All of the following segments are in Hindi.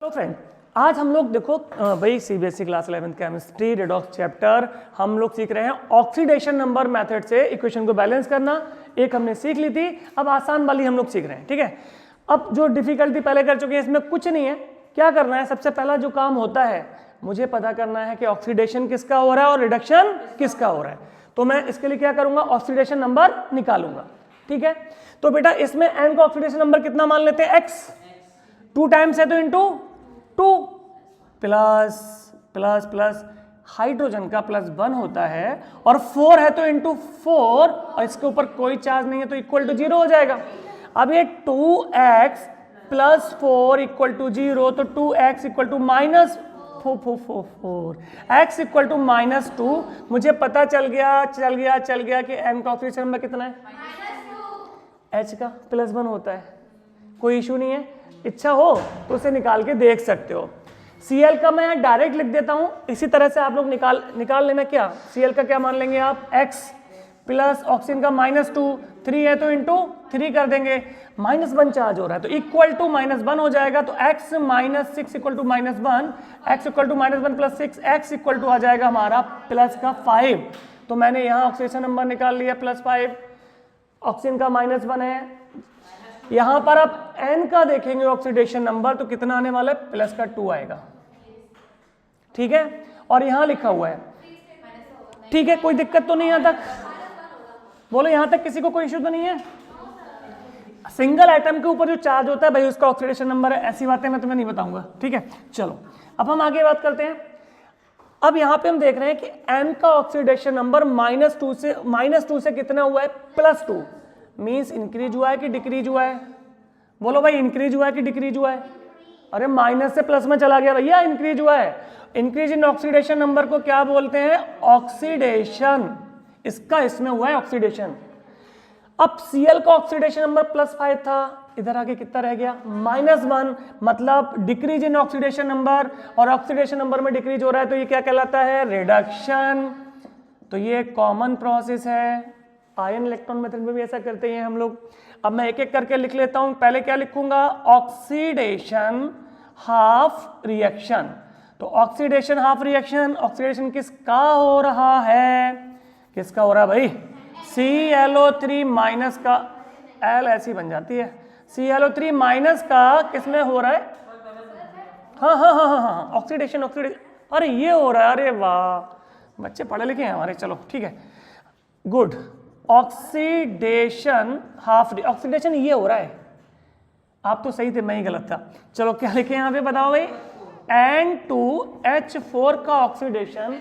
तो फ्रेंड आज हम लोग देखो भाई CBSE class 11th chemistry redox chapter हम लोग सीख रहे हैं ऑक्सीडेशन नंबर मेथड से इक्वेशन को बैलेंस करना। एक हमने सीख ली थी, अब आसान वाली हम लोग सीख रहे हैं। ठीक है, अब जो डिफिकल्टी पहले कर चुके हैं इसमें कुछ नहीं है। क्या करना है, सबसे पहला जो काम होता है मुझे पता करना है कि ऑक्सीडेशन किसका हो रहा है और रिडक्शन किसका हो रहा है। तो मैं इसके लिए क्या करूंगा, ऑक्सीडेशन नंबर निकालूंगा। ठीक है, तो बेटा इसमें n का ऑक्सीडेशन नंबर कितना मान लेते हैं, x 2 टाइम्स है तो into 2 plus plus plus hydrogen का +1 होता है और 4 है तो इंटू 4 और इसके ऊपर कोई चार्ज नहीं है तो इक्वल टू 0 हो जाएगा। अब ये 2x + 4 = 0 तो 2x = -4 x = -2। मुझे पता चल गया कि n का ऑक्सीडेशन नंबर कितना है, h का +1 होता है। कोई इशू नहीं है, इच्छा हो तो उसे निकाल के देख सकते हो। Cl का मैं डायरेक्ट लिख देता हूं, इसी तरह से आप लोग निकाल लेना। क्या Cl का क्या मान लेंगे आप, x प्लस ऑक्सीजन का -2 3 है तो इंटू 3 कर देंगे, -1 चार्ज हो रहा है तो इक्वल टू -1 हो जाएगा। तो x - 6 = -1, x = -1 + 6 x = आ जाएगा हमारा +5। तो मैंने यहाँ ऑक्सीडेशन नंबर निकाल लिया +5, ऑक्सीजन का -1 है। यहां पर आप n का देखेंगे ऑक्सीडेशन नंबर तो कितना आने वाला है, +2 आएगा। ठीक है, और यहां लिखा हुआ है। ठीक है, कोई दिक्कत तो नहीं, यहां तक बोलो, यहां तक किसी को कोई इशू तो नहीं है। सिंगल एटम के ऊपर जो चार्ज होता है भाई उसका ऑक्सीडेशन नंबर है, ऐसी बातें मैं तुम्हें नहीं बताऊंगा। ठीक है, चलो अब हम आगे बात करते हैं। अब यहां पे हम देख रहे हैं कि n का ऑक्सीडेशन नंबर -2 से कितना हुआ है, +2। मीन्स इंक्रीज हुआ है कि डिक्रीज हुआ है, बोलो भाई इंक्रीज हुआ है कि डिक्रीज हुआ है। अरे माइनस से प्लस में चला गया भैया, इंक्रीज हुआ है। इंक्रीज इन ऑक्सीडेशन नंबर को क्या बोलते हैं, ऑक्सीडेशन। इसका इसमें हुआ है ऑक्सीडेशन। अब Cl का ऑक्सीडेशन नंबर +5 था, इधर आके कितना रह गया, -1, मतलब डिक्रीज इन ऑक्सीडेशन नंबर, और ऑक्सीडेशन नंबर में डिक्रीज हो रहा है तो ये क्या कहलाता है, रिडक्शन। तो ये कॉमन प्रोसेस है, आयन इलेक्ट्रॉन मेथड में भी ऐसा करते हैं हम लोग। अब मैं एक एक करके लिख लेता हूं। पहले क्या लिखूंगा, ऑक्सीडेशन हाफ रिएक्शन। तो ऑक्सीडेशन हाफ रिएक्शन, ऑक्सीडेशन किसका हो रहा है, किसका हो रहा है भाई, ClO3- का, L ऐसी बन जाती है, ClO3- का किसमें हो रहा है, हाँ ऑक्सीडेशन। अरे ये हो रहा है, अरे वाह बच्चे पढ़े लिखे हैं हमारे, चलो ठीक है, गुड। ऑक्सीडेशन हाफ, ऑक्सीडेशन ये हो रहा है। आप तो सही थे, मैं ही गलत था। चलो क्या लिखे यहाँ पे बताओ भाई, N2H4 का ऑक्सीडेशन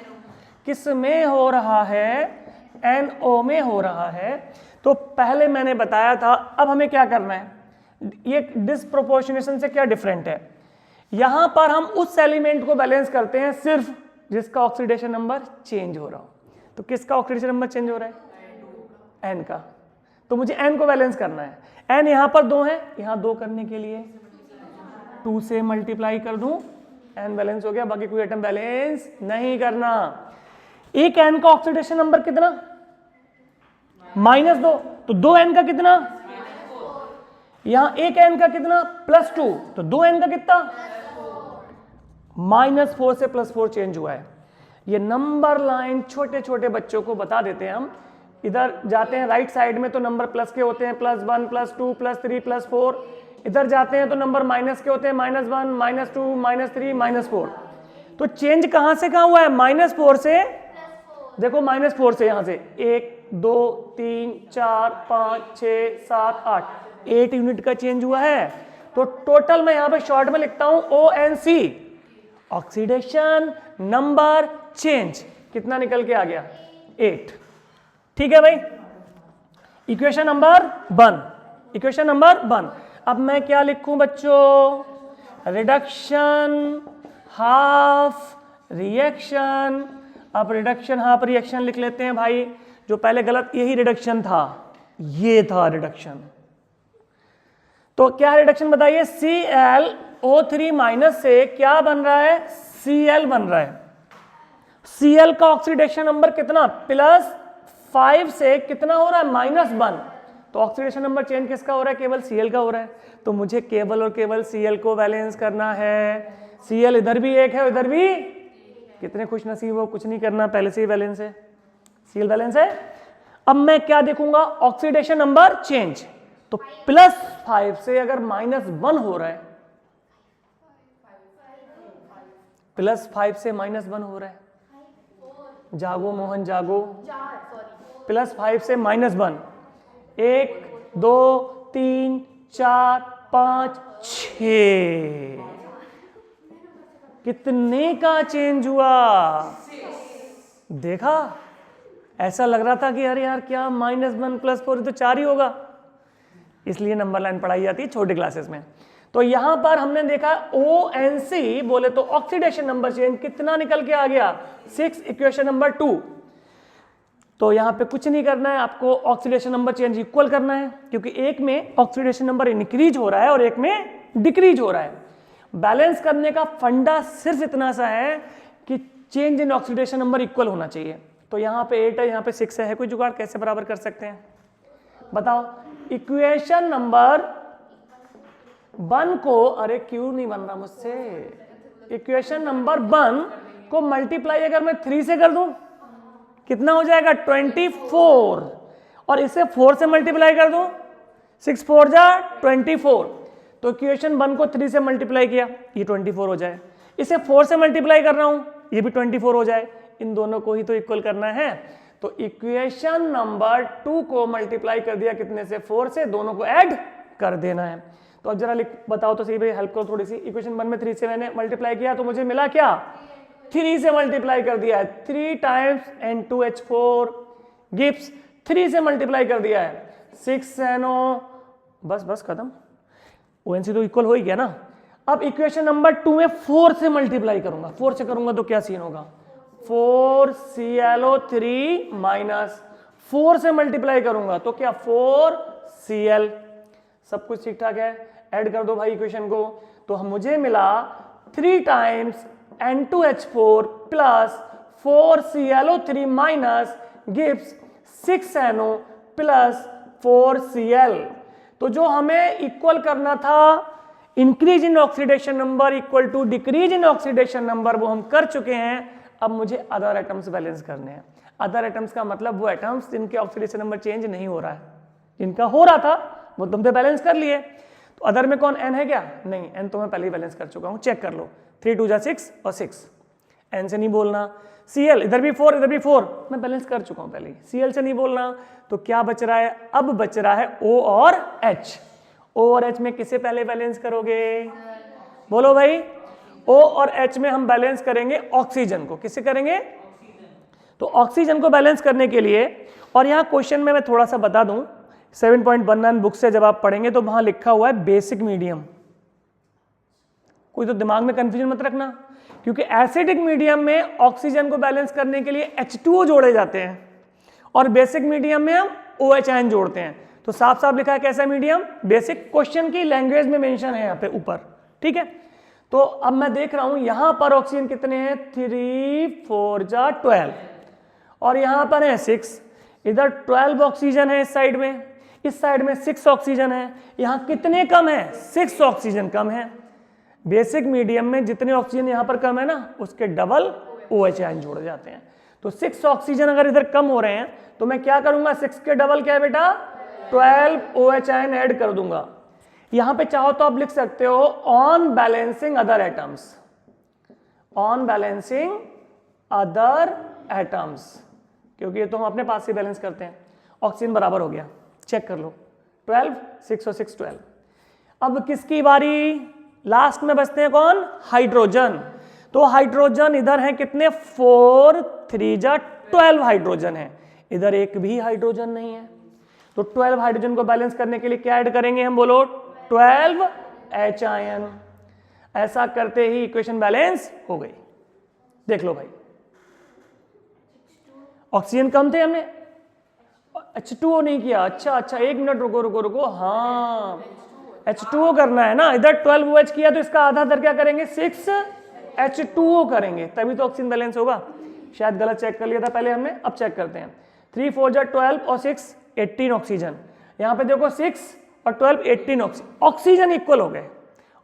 किस में हो रहा है, NO में हो रहा है। तो पहले मैंने बताया था, अब हमें क्या करना है, ये डिस्प्रोपोर्शनेशन से क्या डिफरेंट है। यहां पर हम उस एलिमेंट को बैलेंस करते हैं सिर्फ जिसका ऑक्सीडेशन नंबर चेंज हो रहा हो। तो किसका ऑक्सीडेशन नंबर चेंज हो रहा है, n का। तो मुझे n को बैलेंस करना है। n यहां पर 2 है, यहां 2 करने के लिए 2 से मल्टीप्लाई कर दूं, n बैलेंस हो गया, बाकी कोई आइटम बैलेंस नहीं करना। एक n का ऑक्सीडेशन नंबर कितना, -2, तो 2n का कितना, यहां एक n का कितना, +2, तो 2n का कितना, -4 से +4 चेंज हुआ है। ये नंबर लाइन छोटे छोटे बच्चों को बता देते हैं हम। इधर जाते हैं राइट साइड में तो नंबर प्लस के होते हैं, +1 +2 +3 +4। इधर जाते हैं तो नंबर माइनस के होते हैं, -1 -2 -3 -4। तो चेंज कहां से कहां हुआ है, -4 से, देखो -4 से यहां से 1 2 3 4 5 6 7 8 8 यूनिट का चेंज हुआ है। तो टोटल मैं यहां पे शॉर्ट में लिखता हूं ONC, ऑक्सीडेशन नंबर चेंज, कितना निकल के आ गया, 8। ठीक है भाई, इक्वेशन नंबर 1। अब मैं क्या लिखूं बच्चों, रिडक्शन हाफ रिएक्शन। अब रिडक्शन हाफ रिएक्शन लिख लेते हैं भाई, जो पहले गलत, यही रिडक्शन था, ये था रिडक्शन। तो क्या रिडक्शन बताइए, ClO3- से क्या बन रहा है, Cl बन रहा है। Cl का ऑक्सीडेशन नंबर कितना, +5 से कितना हो रहा है, -1, तो ऑक्सीडेशन नंबर चेंज किसका हो रहा है? केवल Cl का हो रहा है। तो मुझे केवल और केवल Cl को बैलेंस करना है। Cl इधर भी एक है, इधर भी। कितने खुश नसीब हो, कुछ नहीं करना, पहले से ही बैलेंस है, Cl बैलेंस है। अब मैं क्या देखूंगा? Oxidation number change. तो +5 से अगर -1 हो रहा है, +5 से -1 हो रहा है, जागो मोहन जागो, +5 से -1, 1 2 3 4 5 6, कितने का चेंज हुआ? देखा, ऐसा लग रहा था कि अरे यार क्या -1 + 4 तो 4 ही होगा, इसलिए नंबर लाइन पढ़ाई जाती है छोटे क्लासेस में। तो यहां पर हमने देखा ONC बोले तो ऑक्सीडेशन नंबर चेंज कितना निकल के आ गया? 6, इक्वेशन नंबर 2। तो यहां पे कुछ नहीं करना है, आपको ऑक्सीडेशन नंबर चेंज इक्वल करना है, क्योंकि एक में ऑक्सीडेशन नंबर इंक्रीज हो रहा है और एक में डिक्रीज हो रहा है। बैलेंस करने का फंडा सिर्फ इतना सा है कि change in oxidation number equal होना चाहिए। तो यहाँ पे 8 है, यहाँ पे 6 है, कोई जुगाड़ कैसे बराबर कर सकते हैं बताओ? इक्वेशन नंबर 1 को, अरे क्यों नहीं बन रहा मुझसे, इक्वेशन नंबर 1 को मल्टीप्लाई अगर मैं 3 से कर दूं, कितना हो जाएगा? 24। और इसे 4 से मल्टीप्लाई कर दूं, 6 4 जा 24। तो इक्वेशन 1 को 3 से मल्टीप्लाई किया, ये 24 हो जाए। इसे 4 से मल्टीप्लाई कर रहा हूं, ये भी 24 हो जाए। इन दोनों को ही तो इक्वल करना है। तो इक्वेशन नंबर 2 को मल्टीप्लाई कर दिया कितने से? 4 से, दोनों को ऐड कर देना है। तो अब जरा बताओ तो सही भाई, हेल्प करो थोड़ी सी। इक्वेशन 1 में 3 से मैंने मल्टीप्लाई किया तो मुझे मिला क्या? 3 से मल्टीप्लाई कर दिया है, 3 टाइम्स N2H4 गिव्स 3 से मल्टीप्लाई कर दिया है, 6 NO, बस खत्म। ONC तो इक्वल हो ही गया ना। अब इक्वेशन नंबर 2 में 4 से मल्टीप्लाई करूंगा, 4 से करूंगा तो क्या सीन होगा? 4ClO3 माइनस 4 से मल्टीप्लाई करूंगा तो क्या? 4Cl। सब कुछ ठीक ठाक है, ऐड कर दो भाई इक्वेशन को। तो मुझे मिला 3 times N2H4 plus 4ClO3 minus gives 6 NO plus 4Cl। तो जो हमें इक्वल करना था, increase in oxidation number equal to decrease in oxidation number, वो हम कर चुके हैं। अब मुझे अदर एटम्स बैलेंस करने हैं। अदर एटम्स का मतलब वो एटम्स जिनके ऑक्सीडेशन नंबर चेंज नहीं हो रहा है, जिनका हो रहा था वो तुमने बैलेंस कर लिए। तो अदर में कौन? N है क्या? नहीं, N तो मैं पहले ही बैलेंस कर चुका हूं, चेक कर लो। 3 2 जा 6 और 6, N से नहीं बोलना। Cl इधर भी 4, इधर भी 4, मैं बैलेंस कर चुका हूं पहले ही। Cl से नहीं बोलना। तो क्या बच रहा है? अब बच रहा है O और H। O और H में किसे पहले बैलेंस करोगे? बोलो भाई। O और H में हम बैलेंस करेंगे ऑक्सीजन को। किसे करेंगे? तो ऑक्सीजन को बैलेंस करने के लिए, और यहाँ क्वेश्चन में मैं थोड़ा सा बता दूं, 7.19 बुक से जब आप पढ़ेंगे तो वहां लिखा हुआ है बेसिक मीडियम। कोई तो दिमाग में कंफ्यूजन मत रखना, क्योंकि एसिडिक मीडियम में ऑक्सीजन को बैलेंस करने के लिए H2O जोड़े जाते हैं और बेसिक मीडियम में हम OH आयन जोड़ते हैं। तो साफ साफ लिखा है कैसा मीडियम? बेसिक। क्वेश्चन की लैंग्वेज में मेंशन है यहाँ पे ऊपर, ठीक है। तो अब मैं देख रहा हूं यहां पर ऑक्सीजन कितने हैं? 3 4 जा 12 और यहां पर है 6। इधर 12 ऑक्सीजन है इस साइड में, इस साइड में 6 ऑक्सीजन है। यहां कितने कम है? 6 ऑक्सीजन कम है। बेसिक मीडियम में जितने ऑक्सीजन यहां पर कम है ना, उसके डबल OH आयन जोड़ जाते हैं। तो 6 ऑक्सीजन अगर इधर कम हो रहे हैं तो मैं क्या करूंगा? 6 के डबल क्या है बेटा? 12 OH आयन ऐड कर दूंगा। यहां पे चाहो तो आप लिख सकते हो on balancing other atoms, on balancing other atoms, क्योंकि ये तो हम अपने पास से बैलेंस करते हैं। ऑक्सीजन बराबर हो गया, चेक कर लो। 12 6 और 6 12। अब किसकी बारी? लास्ट में बचते हैं कौन? हाइड्रोजन। तो हाइड्रोजन इधर है कितने? 4 3 जा 12 हाइड्रोजन है। इधर एक भी हाइड्रोजन नहीं है। तो 12 हाइड्रोजन को बैलेंस करने के लिए क्या ऐड करेंगे हम? बोलो। 12 H आयन। ऐसा करते ही इक्वेशन बैलेंस हो गई। देख लो भाई, ऑक्सीजन कम थे, हमने H2O नहीं किया। अच्छा, 1 मिनट रुको। हाँ, H2O करना है ना। इधर 12 OH किया तो इसका आधा दर क्या करेंगे? 6 H2O करेंगे, तभी तो ऑक्सीजन बैलेंस होगा। शायद गलत चेक कर लिया था पहले हमने, अब चेक करते हैं। 3 4 जा 12 और 6 18 ऑक्सीजन। यहाँ पे देखो 6 और 12 18 ऑक्सीजन इक्वल हो गए,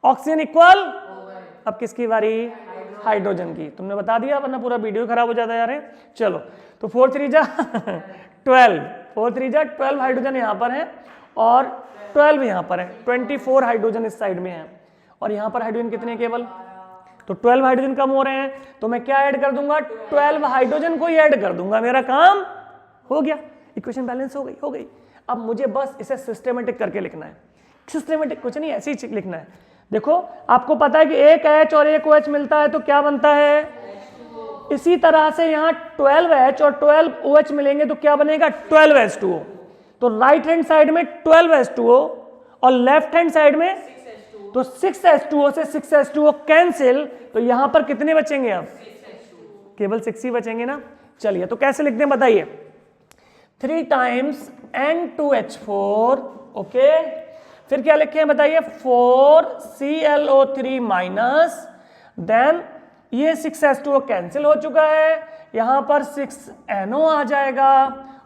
ऑक्सीजन इक्वल। अब किसकी बारी? हाइड्रोजन की। तुमने बता दिया वरना पूरा वीडियो खराब हो जाता है यार। चलो तो 4 3 जा 12, 4 3 जा 12 हाइड्रोजन यहाँ पर है और 12 यहाँ पर है, 24 हाइड्रोजन इस साइड में है और यहाँ पर हाइड्रोजन कितने हैं केवल, तो 12 हाइड्रोजन कम हो रहे हैं, तो मैं क्या ऐड कर दूंगा? 12 हाइड्रोजन को ही ऐड कर दूंगा, मेरा काम हो गया, इक्वेशन बैलेंस हो गई। अब मुझे बस इसे सिस्टेमेटिक करके लिखना है, सिस्टेमेटिक कुछ नहीं, ऐसे ही लिखना है। देखो आपको पता है कि एक H और एक OH मिलता है तो क्या बनता है? इसी तरह से यहाँ 12H और 12OH मिलेंगे तो क्या बनेगा? 12H2O। तो राइट हैंड साइड में 12H2O और लेफ्ट हैंड साइड में तो 6H2O से 6H2O कैंसिल, तो यहां पर कितने बचेंगे? अब केवल 6 ही बचेंगे ना। चलिए तो कैसे लिखते हैं बताइए? 3 टाइम्स N2H4, ओके, फिर क्या लिखे हैं बताइए? 4ClO3 माइनस, देन ये 6H2O कैंसिल हो चुका है, यहां पर 6NO आ जाएगा,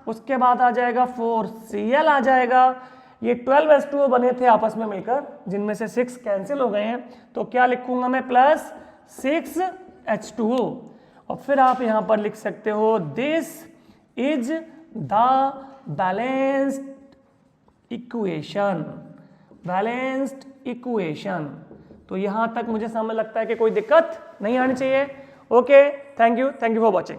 उसके बाद आ जाएगा 4Cl आ जाएगा। ये 12H2O बने थे आपस में मिलकर, जिनमें से 6 कैंसिल हो गए हैं, तो क्या लिखूंगा मैं? Plus 6H2O। और फिर आप यहां पर लिख सकते हो this is the balanced equation, balanced equation. तो यहां तक मुझे समझ लगता है कि कोई दिक्कत नहीं आनी चाहिए। Okay, thank you for watching.